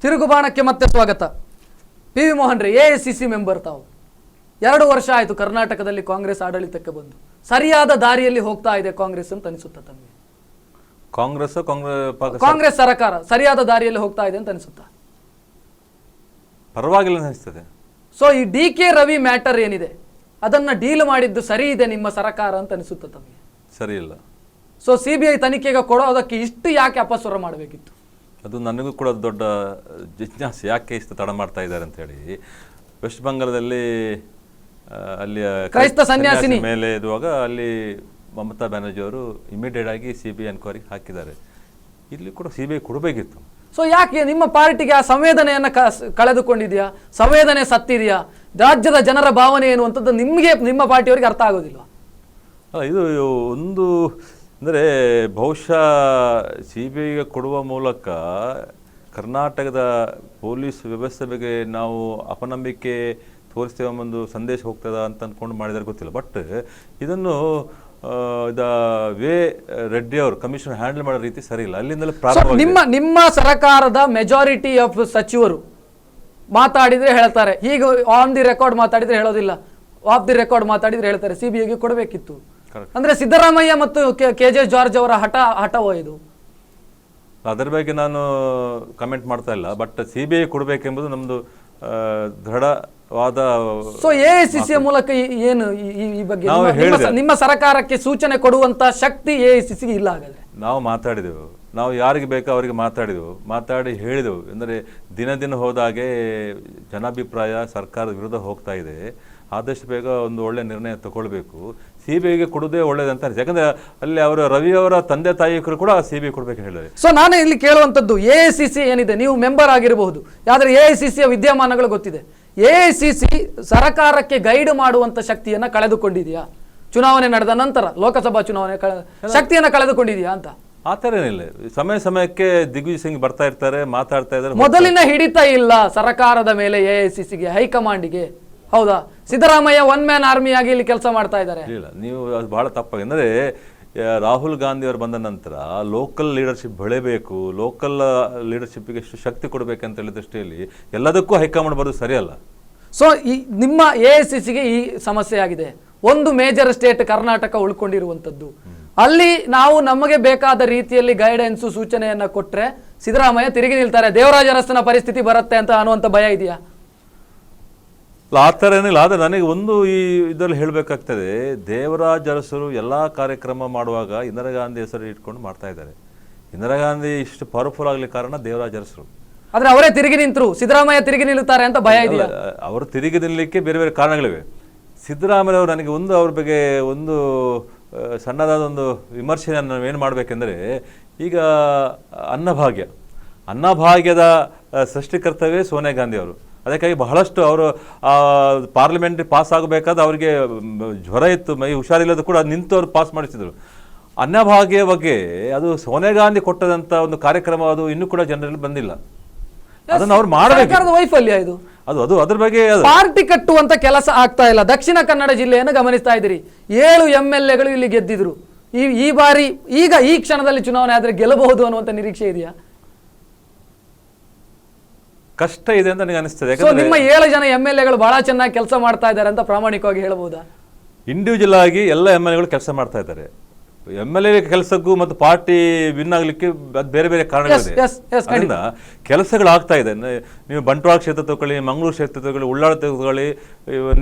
ತಿರುಗುಬಾಣಕ್ಕೆ ಮತ್ತೆ ಸ್ವಾಗತ. ಪಿ.ವಿ. ಮೋಹನ್ ರೇ, ಎಐಸಿಸಿ ಮೆಂಬರ್ ತಾವು. 2 ವರ್ಷ ಆಯಿತು ಕರ್ನಾಟಕದಲ್ಲಿ ಕಾಂಗ್ರೆಸ್ ಆಡಳಿತಕ್ಕೆ ಬಂದು. ಸರಿಯಾದ ದಾರಿಯಲ್ಲಿ ಹೋಗ್ತಾ ಇದೆ ಕಾಂಗ್ರೆಸ್ ಅಂತ ಅನಿಸುತ್ತಾ ತಮಗೆ? ಕಾಂಗ್ರೆಸ್ ಸರ್ಕಾರ ಸರಿಯಾದ ದಾರಿಯಲ್ಲಿ ಹೋಗ್ತಾ ಇದೆ ಅಂತ ಅನಿಸುತ್ತಾ? ಪರವಾಗಿಲ್ಲ ಅನಿಸ್ತದೆ. ಸೊ ಈ ಡಿ.ಕೆ. ರವಿ ಮ್ಯಾಟರ್ ಏನಿದೆ ಅದನ್ನ ಡೀಲ್ ಮಾಡಿದ್ದು ಸರಿ ಇದೆ ನಿಮ್ಮ ಸರ್ಕಾರ ಅಂತ ಅನಿಸುತ್ತಾ ತಮಗೆ? ಸರಿ ಇಲ್ಲ. ಸೊ ಸಿಬಿಐ ತನಿಖೆಗೆ ಕೊಡೋದಕ್ಕೆ ಇಷ್ಟು ಯಾಕೆ ಅಪಸ್ವರ ಮಾಡಬೇಕಿತ್ತು? ಅದು ನನಗೂ ಕೂಡ ದೊಡ್ಡ ಜಿಜ್ಞಾಸೆ, ಯಾಕೆ ಇಷ್ಟು ತಡ ಮಾಡ್ತಾ ಇದ್ದಾರೆ ಅಂತ ಹೇಳಿ. ವೆಸ್ಟ್ ಬೆಂಗಾಲದಲ್ಲಿ ಅಲ್ಲಿಯ ಕ್ರೈಸ್ತ ಸನ್ಯಾಸಿನಿ ಮೇಲೆ ಇರುವಾಗ ಅಲ್ಲಿ ಮಮತಾ ಬ್ಯಾನರ್ಜಿ ಅವರು ಇಮಿಡಿಯೇಟ್ ಆಗಿ ಸಿಬಿಐ ಎನ್ಕ್ವೈರಿ ಹಾಕಿದ್ದಾರೆ. ಇಲ್ಲಿ ಕೂಡ ಸಿಬಿಐ ಕೊಡಬೇಕಿತ್ತು. ಸೊ ಯಾಕೆ ನಿಮ್ಮ ಪಾರ್ಟಿಗೆ ಆ ಸಂವೇದನೆಯನ್ನು ಕಳೆದುಕೊಂಡಿದೆಯಾ? ಸಂವೇದನೆ ಸತ್ತಿದೆಯಾ? ರಾಜ್ಯದ ಜನರ ಭಾವನೆ ಏನು ಅಂತದ್ದು ನಿಮಗೆ, ನಿಮ್ಮ ಪಾರ್ಟಿಯವರಿಗೆ ಅರ್ಥ ಆಗೋದಿಲ್ವಾ? ಅಲ್ಲ, ಇದು ಒಂದು ಅಂದರೆ ಬಹುಶಃ ಸಿ ಬಿ ಐಗೆ ಕೊಡುವ ಮೂಲಕ ಕರ್ನಾಟಕದ ಪೊಲೀಸ್ ವ್ಯವಸ್ಥೆ ಬಗ್ಗೆ ನಾವು ಅಪನಂಬಿಕೆ ತೋರಿಸ್ತೇವೆ ಒಂದು ಸಂದೇಶ ಹೋಗ್ತದ ಅಂತ ಅಂದ್ಕೊಂಡು ಮಾಡಿದರೆ ಗೊತ್ತಿಲ್ಲ. ಬಟ್ ಇದನ್ನು ರೆಡ್ಡಿ ಅವರು ಕಮಿಷನ್ ಹ್ಯಾಂಡಲ್ ಮಾಡೋ ರೀತಿ ಸರಿ ಇಲ್ಲ. ಅಲ್ಲಿಂದಲೇ ಪ್ರಾರಂಭ. ನಿಮ್ಮ ಸರ್ಕಾರದ ಮೆಜಾರಿಟಿ ಆಫ್ ಸಚಿವರು ಮಾತಾಡಿದ್ರೆ ಹೇಳ್ತಾರೆ, ಹೀಗೆ ಆನ್ ದಿ ರೆಕಾರ್ಡ್ ಮಾತಾಡಿದ್ರೆ ಹೇಳೋದಿಲ್ಲ, ಆಫ್ ದಿ ರೆಕಾರ್ಡ್ ಮಾತಾಡಿದ್ರೆ ಹೇಳ್ತಾರೆ ಸಿಬಿಐಗೆ ಕೊಡಬೇಕಿತ್ತು. ಅಂದ್ರೆ ಸಿದ್ದರಾಮಯ್ಯ ಮತ್ತು ಕೆ.ಜೆ. ಜಾರ್ಜ್ ಅವರ ಹಠವೋ ಇದು? ಅದರ ಬಗ್ಗೆ ನಾನು ಕಮೆಂಟ್ ಮಾಡ್ತಾ ಇಲ್ಲ. ಬಟ್ ಸಿಬಿಐ ಕೊಡಬೇಕೆಂಬುದು ನಮ್ದು ದೃಢವಾದ. ಸೊ ಎಐಸಿಸಿಯ ಮೂಲಕ ಏನು ಈ ಬಗ್ಗೆ ನಿಮ್ಮ ಸರ್ಕಾರಕ್ಕೆ ಸೂಚನೆ ಕೊಡುವಂತ ಶಕ್ತಿ ಎಐಸಿಸಿಗೆ ಇಲ್ಲ? ಹಾಗಾದ್ರೆ ನಾವು ಮಾತಾಡಿದೆವು, ನಾವು ಯಾರಿಗೆ ಬೇಕೋ ಅವರಿಗೆ ಮಾತಾಡಿ ಹೇಳಿದೆವು. ಅಂದರೆ ದಿನ ಹೋದಾಗೆ ಜನಾಭಿಪ್ರಾಯ ಸರ್ಕಾರದ ವಿರುದ್ಧ ಹೋಗ್ತಾ ಇದೆ. ಆದಷ್ಟು ಬೇಗ ಒಂದು ಒಳ್ಳೆ ನಿರ್ಣಯ ತಗೊಳ್ಬೇಕು. ಸಿಬಿಐಗೆ ಕೊಡುವುದೇ ಒಳ್ಳೇದಂತ. ಯಾಕಂದ್ರೆ ಅಲ್ಲಿ ರವಿ ಅವರ ತಂದೆ ತಾಯಿಕರು ಕೂಡ ಸಿಬಿಐ ಕೊಡ್ಬೇಕು ಹೇಳಿದ್ದಾರೆ. ಸೊ ನಾನು ಇಲ್ಲಿ ಕೇಳುವಂಥದ್ದು, ಎಐಸಿಸಿ ಏನಿದೆ, ನೀವು ಮೆಂಬರ್ ಆಗಿರಬಹುದು, ಆದರೆ ಎಐಸಿಸಿಯ ವಿದ್ಯಮಾನಗಳು ಗೊತ್ತಿದೆ. ಎಐಸಿಸಿ ಸರ್ಕಾರಕ್ಕೆ ಗೈಡ್ ಮಾಡುವಂತ ಶಕ್ತಿಯನ್ನ ಕಳೆದುಕೊಂಡಿದೆಯಾ? ಚುನಾವಣೆ ನಡೆದ ನಂತರ, ಲೋಕಸಭಾ ಚುನಾವಣೆ ಶಕ್ತಿಯನ್ನ ಕಳೆದುಕೊಂಡಿದೆಯಾ ಅಂತ? ಆ ಥರ ಏನಿಲ್ಲ. ಸಮಯಕ್ಕೆ ದಿಗ್ವಿಜಯ್ ಸಿಂಗ್ ಬರ್ತಾ ಇರ್ತಾರೆ, ಮಾತಾಡ್ತಾ ಇದ್ದಾರೆ. ಮೊದಲಿನ ಹಿಡಿತ ಇಲ್ಲ ಸರ್ಕಾರದ ಮೇಲೆ ಎಐಸಿಸಿಗೆ, ಹೈಕಮಾಂಡಿಗೆ. ಹೌದಾ? ಸಿದ್ದರಾಮಯ್ಯ ಒನ್ ಮ್ಯಾನ್ ಆರ್ಮಿ ಆಗಿ ಇಲ್ಲಿ ಕೆಲಸ ಮಾಡ್ತಾ ಇದ್ದಾರೆ. ಇಲ್ಲ, ನೀವು ಅದು ಬಹಳ ತಪ್ಪಾಗಿ. ಅಂದರೆ ರಾಹುಲ್ ಗಾಂಧಿ ಅವರು ಬಂದ ನಂತರ ಲೋಕಲ್ ಲೀಡರ್ಶಿಪ್ ಬೆಳೆಬೇಕು, ಲೋಕಲ್ ಲೀಡರ್ಶಿಪ್ಗೆ ಎಷ್ಟು ಶಕ್ತಿ ಕೊಡಬೇಕಂತ ಹೇಳಿದ ದೃಷ್ಟಿಯಲ್ಲಿ ಎಲ್ಲದಕ್ಕೂ ಹೈಕಮಾಂಡ್ ಬರೋದು ಸರಿಯಲ್ಲ. ಸೊ ನಿಮ್ಮ ಎಐಸಿಸಿಗೆ ಈ ಸಮಸ್ಯೆ ಆಗಿದೆ. ಒಂದು ಮೇಜರ್ ಸ್ಟೇಟ್ ಕರ್ನಾಟಕ ಉಳ್ಕೊಂಡಿರುವಂಥದ್ದು. ಅಲ್ಲಿ ನಾವು ನಮಗೆ ಬೇಕಾದ ರೀತಿಯಲ್ಲಿ ಗೈಡೆನ್ಸ್ ಸೂಚನೆಯನ್ನ ಕೊಟ್ರೆ ಸಿದ್ದರಾಮಯ್ಯ ತಿರುಗಿ ನಿಲ್ತಾರೆ, ದೇವರಾಜ ಅರಸನ ಪರಿಸ್ಥಿತಿ ಬರುತ್ತೆ ಅಂತ ಅನ್ನುವಂಥ ಭಯ ಇದೆಯಾ? ಆ ಥರ ಏನಿಲ್ಲ. ಆದರೆ ನನಗೆ ಒಂದು ಇದರಲ್ಲಿ ಹೇಳಬೇಕಾಗ್ತದೆ, ದೇವರಾಜ ಅರಸರು ಎಲ್ಲ ಕಾರ್ಯಕ್ರಮ ಮಾಡುವಾಗ ಇಂದಿರಾ ಗಾಂಧಿ ಹೆಸರು ಇಟ್ಕೊಂಡು ಮಾಡ್ತಾ ಇದ್ದಾರೆ. ಇಂದಿರಾ ಗಾಂಧಿ ಇಷ್ಟು ಪವರ್ಫುಲ್ ಆಗಲಿಕ್ಕೆ ಕಾರಣ ದೇವರಾಜ ಅರಸರು. ಆದರೆ ಅವರೇ ತಿರುಗಿ ನಿಂತರು, ಸಿದ್ದರಾಮಯ್ಯ ತಿರುಗಿ ನಿಲ್ಲುತ್ತಾರೆ ಅಂತ ಭಯ ಇದೆಯಾ? ಅವರು ತಿರುಗಿ ನಿಲ್ಲಲಿಕ್ಕೆ ಬೇರೆ ಕಾರಣಗಳಿವೆ. ಸಿದ್ದರಾಮಯ್ಯ ಅವರು ನನಗೆ ಅವ್ರ ಬಗ್ಗೆ ಒಂದು ಸಣ್ಣದಾದ ಒಂದು ವಿಮರ್ಶೆಯನ್ನು ನಾವು ಏನು ಮಾಡಬೇಕೆಂದರೆ, ಈಗ ಅನ್ನಭಾಗ್ಯದ ಸೃಷ್ಟಿಕರ್ತವೇ ಸೋನಿಯಾ ಗಾಂಧಿ ಅವರು. ಅದಕ್ಕಾಗಿ ಬಹಳಷ್ಟು ಅವರು ಪಾರ್ಲಿಮೆಂಟ್ರಿ ಪಾಸ್ ಆಗಬೇಕಾದ ಅವರಿಗೆ ಜ್ವರ ಇತ್ತು, ಮೈ ಹುಷಾರಿಲ್ಲದ ಕೂಡ ನಿಂತು ಅವರು ಪಾಸ್ ಮಾಡಿಸಿದರು. ಅನ್ನಭಾಗ್ಯ ಬಗ್ಗೆ ಅದು ಸೋನಿಯಾ ಗಾಂಧಿ ಕೊಟ್ಟದಂತ ಒಂದು ಕಾರ್ಯಕ್ರಮ, ಅದು ಇನ್ನೂ ಕೂಡ ಜನರಲ್ಲಿ ಬಂದಿಲ್ಲ. ಅದನ್ನು ಅವ್ರು ಮಾಡಬೇಕು. ವೈಫಲ್ಯ ಇದು. ಅದು ಅದ್ರ ಬಗ್ಗೆ ಪಾರ್ಟಿ ಕಟ್ಟುವಂತ ಕೆಲಸ ಆಗ್ತಾ ಇಲ್ಲ. ದಕ್ಷಿಣ ಕನ್ನಡ ಜಿಲ್ಲೆಯನ್ನು ಗಮನಿಸ್ತಾ ಇದ್ದೀರಿ, 7 MLAಗಳು ಇಲ್ಲಿ ಗೆದ್ದಿದ್ರು. ಈ ಬಾರಿ ಈ ಕ್ಷಣದಲ್ಲಿ ಚುನಾವಣೆ ಆದ್ರೆ ಗೆಲ್ಲಬಹುದು ಅನ್ನುವಂತ ನಿರೀಕ್ಷೆ ಇದೆಯಾ? ಕಷ್ಟ ಇದೆ ಅಂತ ನನಗೆ ಅನಿಸ್ತದೆ. ನಿಮ್ಮ 7 ಜನ MLAಗಳು ಬಹಳ ಚೆನ್ನಾಗಿ ಕೆಲಸ ಮಾಡ್ತಾ ಇದ್ದಾರೆ ಅಂತ ಪ್ರಾಮಾಣಿಕವಾಗಿ ಹೇಳಬಹುದಾ? ಇಂಡಿವಿಜುವಲ್ ಆಗಿ ಎಲ್ಲ MLAಗಳು ಕೆಲಸ ಮಾಡ್ತಾ ಇದ್ದಾರೆ. MLA ಕೆಲಸಕ್ಕೂ ಮತ್ತು ಪಾರ್ಟಿ ವಿನ್ ಆಗ್ಲಿಕ್ಕೆ ಬೇರೆ ಕಾರಣಗಳಿದೆ. ಅದರಿಂದ ಕೆಲಸಗಳು ಆಗ್ತಾ ಇದೆ. ನೀವು ಬಂಟ್ವಾಳ ಕ್ಷೇತ್ರ ತಗೊಳ್ಳಿ, ಮಂಗಳೂರು ಕ್ಷೇತ್ರ ತಗೊಳ್ಳಿ, ಉಳ್ಳಾಳ ತಗೊಳ್ಳಿ,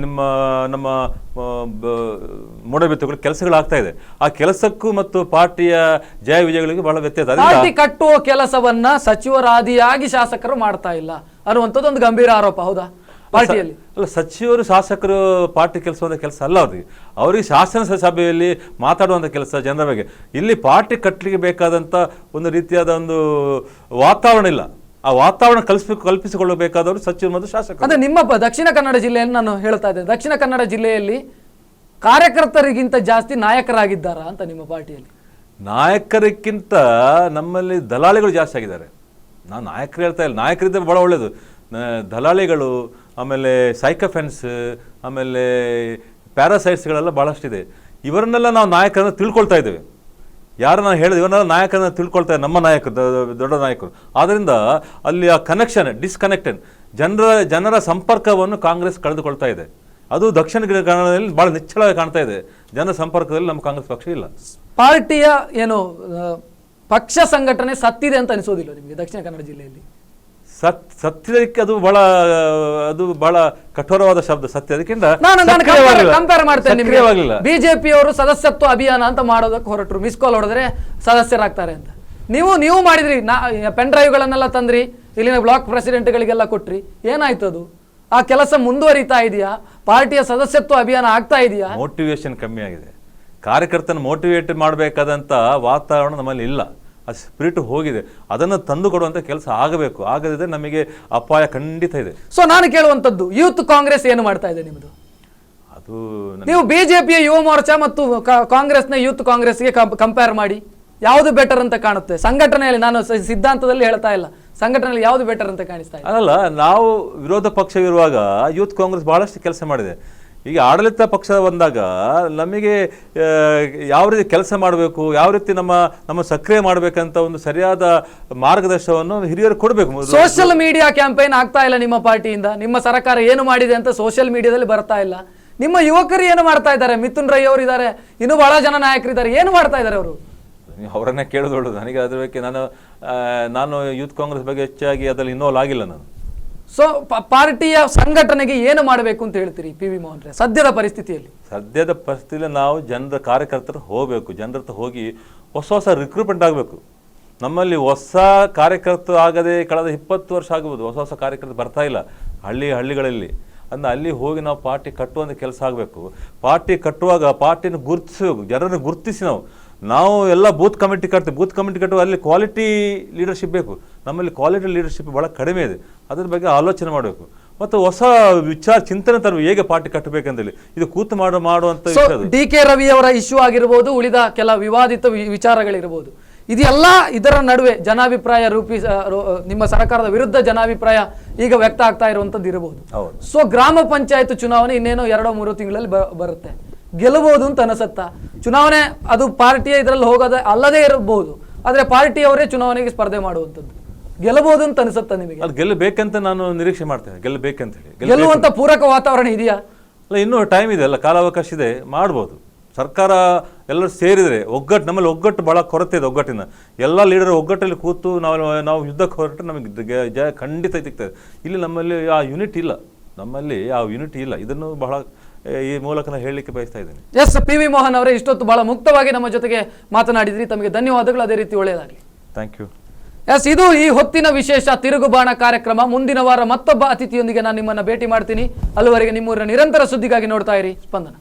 ನಮ್ಮ ಮೂಡಬಿದ್ರಿ ತಗೊಳ್ಳಿ, ಕೆಲಸಗಳು ಆಗ್ತಾ ಇದೆ. ಆ ಕೆಲಸಕ್ಕೂ ಮತ್ತು ಪಾರ್ಟಿಯ ಜಯ ವಿಜಯಗಳಿಗೆ ಬಹಳ ವ್ಯತ್ಯಾಸ. ಪಾರ್ಟಿ ಕಟ್ಟುವ ಕೆಲಸವನ್ನ ಸಚಿವರಾದಿಯಾಗಿ ಶಾಸಕರು ಮಾಡ್ತಾ ಇಲ್ಲ ಅನ್ನುವಂಥದ್ದು ಒಂದು ಗಂಭೀರ ಆರೋಪ. ಹೌದಾ? ಪಾರ್ಟಿಯಲ್ಲಿ ಅಲ್ಲ, ಸಚಿವರು ಶಾಸಕರು ಪಾರ್ಟಿ ಕೆಲಸ ಅಲ್ಲ ಅವ್ರಿಗೆ ಶಾಸನ ಸಭೆಯಲ್ಲಿ ಮಾತಾಡುವಂಥ ಕೆಲಸ ಜನರ ಬಗ್ಗೆ. ಇಲ್ಲಿ ಪಾರ್ಟಿ ಕಟ್ಟಲಿಕ್ಕೆ ಬೇಕಾದಂಥ ಒಂದು ರೀತಿಯಾದ ಒಂದು ವಾತಾವರಣ ಇಲ್ಲ. ಆ ವಾತಾವರಣ ಕಲ್ಪಿಸಿಕೊಳ್ಳಬೇಕಾದವರು ಸಚಿವರು ಮತ್ತು ಶಾಸಕರು. ಅಂದ್ರೆ ನಿಮ್ಮ ದಕ್ಷಿಣ ಕನ್ನಡ ಜಿಲ್ಲೆಯಲ್ಲಿ ನಾನು ಹೇಳ್ತಾ ಇದ್ದೇನೆ, ದಕ್ಷಿಣ ಕನ್ನಡ ಜಿಲ್ಲೆಯಲ್ಲಿ ಕಾರ್ಯಕರ್ತರಿಗಿಂತ ಜಾಸ್ತಿ ನಾಯಕರಾಗಿದ್ದಾರಾ ಅಂತ ನಿಮ್ಮ ಪಾರ್ಟಿಯಲ್ಲಿ? ನಾಯಕರಿಗಿಂತ ನಮ್ಮಲ್ಲಿ ದಲಾಳಿಗಳು ಜಾಸ್ತಿ ಆಗಿದ್ದಾರೆ. ನಾನು ನಾಯಕರು ಹೇಳ್ತಾ ಇಲ್ಲ, ನಾಯಕರಿದ್ದರೆ ಬಹಳ ಒಳ್ಳೆಯದು. ದಲಾಳಿಗಳು, ಆಮೇಲೆ ಸೈಕೋಫೆನ್ಸ್, ಆಮೇಲೆ ಪ್ಯಾರಾಸೈಟ್ಸ್ಗಳೆಲ್ಲ ಭಾಳಷ್ಟಿದೆ. ಇವರನ್ನೆಲ್ಲ ನಾವು ನಾಯಕರನ್ನು ತಿಳ್ಕೊಳ್ತಾ ಇದ್ದೇವೆ. ಯಾರನ್ನ ಹೇಳಿದ ಇವನ್ನೆಲ್ಲ ನಾಯಕರನ್ನ ತಿಳ್ಕೊಳ್ತಾರೆ, ನಮ್ಮ ನಾಯಕರು ದೊಡ್ಡ ನಾಯಕರು. ಆದ್ದರಿಂದ ಅಲ್ಲಿ ಆ ಕನೆಕ್ಷನ್ ಡಿಸ್ಕನೆಕ್ಟೆಡ್, ಜನರ ಸಂಪರ್ಕವನ್ನು ಕಾಂಗ್ರೆಸ್ ಕಳೆದುಕೊಳ್ತಾ ಇದೆ. ಅದು ದಕ್ಷಿಣ ಕನ್ನಡದಲ್ಲಿ ಬಹಳ ನಿಚ್ಚಳವಾಗಿ ಕಾಣ್ತಾ ಇದೆ. ಜನರ ಸಂಪರ್ಕದಲ್ಲಿ ನಮ್ಮ ಕಾಂಗ್ರೆಸ್ ಪಕ್ಷ ಇಲ್ಲ. ಪಾರ್ಟಿಯ ಏನು ಪಕ್ಷ ಸಂಘಟನೆ ಸತ್ತಿದೆ ಅಂತ ಅನಿಸೋದಿಲ್ಲ ನಿಮಗೆ ದಕ್ಷಿಣ ಕನ್ನಡ ಜಿಲ್ಲೆಯಲ್ಲಿ? ಸತ್ಯಕ್ಕೆ ಅದು ಬಹಳ ಕಠೋರವಾದ ಶಬ್ದ ಸತ್ಯ. ಅದಕ್ಕಿಂತ ಕಂಪೇರ್ ಮಾಡ್ತೇನೆ. ಬಿಜೆಪಿ ಅವರು ಸದಸ್ಯತ್ವ ಅಭಿಯಾನ ಅಂತ ಮಾಡೋದಕ್ಕೆ ಹೊರಟರು, ಮಿಸ್ ಕಾಲ್ ಹೊಡೆದ್ರೆ ಸದಸ್ಯರಾಗ್ತಾರೆ ಅಂತ. ನೀವು ಮಾಡಿದ್ರಿ, ಪೆನ್ ಡ್ರೈವ್ಗಳನ್ನೆಲ್ಲ ತಂದ್ರಿ, ಇಲ್ಲಿನ ಬ್ಲಾಕ್ ಪ್ರೆಸಿಡೆಂಟ್ಗಳಿಗೆಲ್ಲ ಕೊಟ್ರಿ. ಏನಾಯ್ತು ಅದು? ಆ ಕೆಲಸ ಮುಂದುವರಿತಾ ಇದೆಯಾ? ಪಾರ್ಟಿಯ ಸದಸ್ಯತ್ವ ಅಭಿಯಾನ ಆಗ್ತಾ ಇದೆಯಾ? ಮೋಟಿವೇಶನ್ ಕಮ್ಮಿ ಆಗಿದೆ. ಕಾರ್ಯಕರ್ತನ ಮೋಟಿವೇಟ್ ಮಾಡಬೇಕಾದಂತ ವಾತಾವರಣ ನಮ್ಮಲ್ಲಿ ಇಲ್ಲ. ಆ ಸ್ಪಿರಿಟ್ ಹೋಗಿದೆ. ಅದನ್ನು ತಂದು ಕೊಡುವಂತ ಕೆಲಸ ಆಗಬೇಕು. ಆಗದಿದ್ರೆ ನಮಗೆ ಅಪಾಯ ಖಂಡಿತ ಇದೆ. ಸೊ ನಾನು ಕೇಳುವಂತದ್ದು, ಯೂತ್ ಕಾಂಗ್ರೆಸ್ ಏನು ಮಾಡ್ತಾ ಇದೆ ನಿಮ್ಮದು? ಅದು ನೀವು ಬಿಜೆಪಿಯ ಯುವ ಮೋರ್ಚಾ ಮತ್ತು ಕಾಂಗ್ರೆಸ್ನ ಯೂತ್ ಕಾಂಗ್ರೆಸ್ಗೆ ಕಂಪೇರ್ ಮಾಡಿ ಯಾವುದು ಬೆಟರ್ ಅಂತ ಕಾಣುತ್ತೆ? ಸಂಘಟನೆಯಲ್ಲಿ, ನಾನು ಸಿದ್ಧಾಂತದಲ್ಲಿ ಹೇಳ್ತಾ ಇಲ್ಲ, ಸಂಘಟನೆಯಲ್ಲಿ ಯಾವುದು ಬೆಟರ್ ಅಂತ ಕಾಣಿಸ್ತಾ ಇದೆ? ಅಲ್ಲ, ನಾವು ವಿರೋಧ ಪಕ್ಷವಿರುವಾಗ ಯೂತ್ ಕಾಂಗ್ರೆಸ್ ಬಹಳಷ್ಟು ಕೆಲಸ ಮಾಡಿದೆ. ಈಗ ಆಡಳಿತ ಪಕ್ಷ ಬಂದಾಗ ನಮಗೆ ಯಾವ ರೀತಿ ಕೆಲಸ ಮಾಡಬೇಕು, ಯಾವ ರೀತಿ ನಮ್ಮ ಸಕ್ರಿಯ ಮಾಡಬೇಕಂತ ಒಂದು ಸರಿಯಾದ ಮಾರ್ಗದರ್ಶನವನ್ನು ಹಿರಿಯರು ಕೊಡಬೇಕು. ಸೋಷಿಯಲ್ ಮೀಡಿಯಾ ಕ್ಯಾಂಪೇನ್ ಆಗ್ತಾ ಇಲ್ಲ ನಿಮ್ಮ ಪಾರ್ಟಿಯಿಂದ. ನಿಮ್ಮ ಸರ್ಕಾರ ಏನು ಮಾಡಿದೆ ಅಂತ ಸೋಷಿಯಲ್ ಮೀಡಿಯಾದಲ್ಲಿ ಬರ್ತಾ ಇಲ್ಲ. ನಿಮ್ಮ ಯುವಕರು ಏನು ಮಾಡ್ತಾ ಇದ್ದಾರೆ? ಮಿಥುನ್ ರೈ ಅವರು ಇದ್ದಾರೆ, ಇನ್ನೂ ಬಹಳ ಜನ ನಾಯಕರಿದ್ದಾರೆ. ಏನು ಮಾಡ್ತಾ ಇದ್ದಾರೆ ಅವರು? ಅವರನ್ನೇ ಕೇಳೋದು. ನನಗೆ ಅದ್ರ ಬಗ್ಗೆ ನಾನು ಯೂತ್ ಕಾಂಗ್ರೆಸ್ ಬಗ್ಗೆ ಹೆಚ್ಚಾಗಿ ಅದರಲ್ಲಿ ಇನ್ವಾಲ್ವ್ ಆಗಿಲ್ಲ ನಾನು. ಸೊ ಪಾರ್ಟಿಯ ಸಂಘಟನೆಗೆ ಏನು ಮಾಡಬೇಕು ಅಂತ ಹೇಳ್ತೀರಿ PV ಮೋಹನ್ ರೈ ಸದ್ಯದ ಪರಿಸ್ಥಿತಿಯಲ್ಲಿ? ನಾವು ಜನರ ಕಾರ್ಯಕರ್ತರು ಹೋಗಬೇಕು, ಜನರ ಹತ್ರ ಹೋಗಿ ಹೊಸ ರಿಕ್ರೂಟ್ಮೆಂಟ್ ಆಗಬೇಕು. ನಮ್ಮಲ್ಲಿ ಹೊಸ ಕಾರ್ಯಕರ್ತರು ಆಗದೆ ಕಳೆದ 20 ವರ್ಷ ಆಗ್ಬೋದು ಹೊಸ ಕಾರ್ಯಕರ್ತರು ಬರ್ತಾ ಇಲ್ಲ ಹಳ್ಳಿಗಳಲ್ಲಿ. ಅದನ್ನ ಅಲ್ಲಿ ಹೋಗಿ ನಾವು ಪಾರ್ಟಿ ಕಟ್ಟುವಂಥ ಕೆಲಸ ಆಗಬೇಕು. ಪಾರ್ಟಿ ಕಟ್ಟುವಾಗ ಪಾರ್ಟಿನ ಗುರುತಿಸಬೇಕು, ಜನರನ್ನು ಗುರುತಿಸಿ ನಾವು ಎಲ್ಲ ಬೂತ್ ಕಮಿಟಿ ಕಟ್ಟುವ ಅಲ್ಲಿ ಕ್ವಾಲಿಟಿ ಲೀಡರ್ಶಿಪ್ ಬೇಕು. ನಮ್ಮಲ್ಲಿ ಕ್ವಾಲಿಟಿ ಲೀಡರ್ಶಿಪ್ ಬಹಳ ಕಡಿಮೆ ಇದೆ. ಅದ್ರ ಬಗ್ಗೆ ಆಲೋಚನೆ ಮಾಡಬೇಕು ಮತ್ತು ಹೊಸ ಚಿಂತನೆ ತರಬೇಕು, ಹೇಗೆ ಪಾರ್ಟಿ ಕಟ್ಟಬೇಕಂತೇಳಿ. ಇದು ಕೂತು ಮಾಡುವಂತ DK ರವಿ ಅವರ ಇಶ್ಯೂ ಆಗಿರ್ಬೋದು, ಉಳಿದ ಕೆಲ ವಿವಾದಿತ ವಿಚಾರಗಳಿರ್ಬೋದು, ಇದೆಲ್ಲ ಇದರ ನಡುವೆ ಜನಾಭಿಪ್ರಾಯ ನಿಮ್ಮ ಸರ್ಕಾರದ ವಿರುದ್ಧ ಜನಾಭಿಪ್ರಾಯ ಈಗ ವ್ಯಕ್ತ ಆಗ್ತಾ ಇರುವಂತದ್ದು ಇರಬಹುದು. ಸೊ ಗ್ರಾಮ ಪಂಚಾಯತ್ ಚುನಾವಣೆ ಇನ್ನೇನು 2-3 ತಿಂಗಳಲ್ಲಿ ಬರುತ್ತೆ. ಗೆಲ್ಲಬಹುದು ಅಂತ ಅನಿಸುತ್ತಾ? ಚುನಾವಣೆ ಅದು ಪಾರ್ಟಿಯ ಇದರಲ್ಲಿ ಹೋಗೋದೇ ಅಲ್ಲದೇ ಇರಬಹುದು, ಆದ್ರೆ ಪಾರ್ಟಿಯವರೇ ಚುನಾವಣೆಗೆ ಸ್ಪರ್ಧೆ ಮಾಡುವಂತದ್ದು ಗೆಲ್ಲಬಹುದು ಅಂತ ಅನಿಸುತ್ತಾ ನಿಮಗೆ? ಅದು ಗೆಲ್ಲಬೇಕಂತ ನಾನು ನಿರೀಕ್ಷೆ ಮಾಡ್ತೇನೆ. ಗೆಲ್ಲಬೇಕಂತ ಹೇಳಿ ಗೆಲ್ಲುವಂತ ಪೂರಕ ವಾತಾವರಣ ಇದೆಯಾ? ಅಲ್ಲ, ಇನ್ನೂ ಟೈಮ್ ಇದೆ ಅಲ್ಲ, ಕಾಲಾವಕಾಶ ಇದೆ, ಮಾಡ್ಬೋದು. ಸರ್ಕಾರ ಎಲ್ಲರೂ ಸೇರಿದರೆ ನಮ್ಮಲ್ಲಿ ಒಗ್ಗಟ್ಟು ಬಹಳ ಕೊರತೆ ಇದೆ. ಒಗ್ಗಟ್ಟಿನ ಎಲ್ಲ ಲೀಡರ್ ಒಗ್ಗಟ್ಟಲ್ಲಿ ಕೂತು ನಾವು ಯುದ್ಧಕ್ಕೆ ಹೊರಟು ನಮಗೆ ಜಯ ಖಂಡಿತ ಸಿಗ್ತದೆ. ಇಲ್ಲಿ ನಮ್ಮಲ್ಲಿ ಆ ಯೂನಿಟ್ ಇಲ್ಲ. ಇದನ್ನು ಬಹಳ ಈ ಮೂಲಕ ನಾನು ಹೇಳಲಿಕ್ಕೆ ಬಯಸ್ತಾ ಇದ್ದೇನೆ. ಎಸ್, PV ಮೋಹನ್ ಅವರೇ, ಇಷ್ಟೊತ್ತು ಬಹಳ ಮುಕ್ತವಾಗಿ ನಮ್ಮ ಜೊತೆಗೆ ಮಾತನಾಡಿದ್ರಿ. ತಮಗೆ ಧನ್ಯವಾದಗಳು. ಅದೇ ರೀತಿ ಒಳ್ಳೆಯದಾಗಲಿ. Thank you. ಎಸ್, ಇದು ಈ ಹೊತ್ತಿನ ವಿಶೇಷ ತಿರುಗುಬಾಣ ಕಾರ್ಯಕ್ರಮ. ಮುಂದಿನ ವಾರ ಮತ್ತೊಬ್ಬ ಅತಿಥಿಯೊಂದಿಗೆ ನಾನು ನಿಮ್ಮನ್ನು ಭೇಟಿ ಮಾಡ್ತೀನಿ. ಅಲ್ಲಿವರೆಗೆ ನಿಮ್ಮೂರಿನ ನಿರಂತರ ಸುದ್ದಿಗಾಗಿ ನೋಡ್ತಾ ಇರಿ ಸ್ಪಂದನ.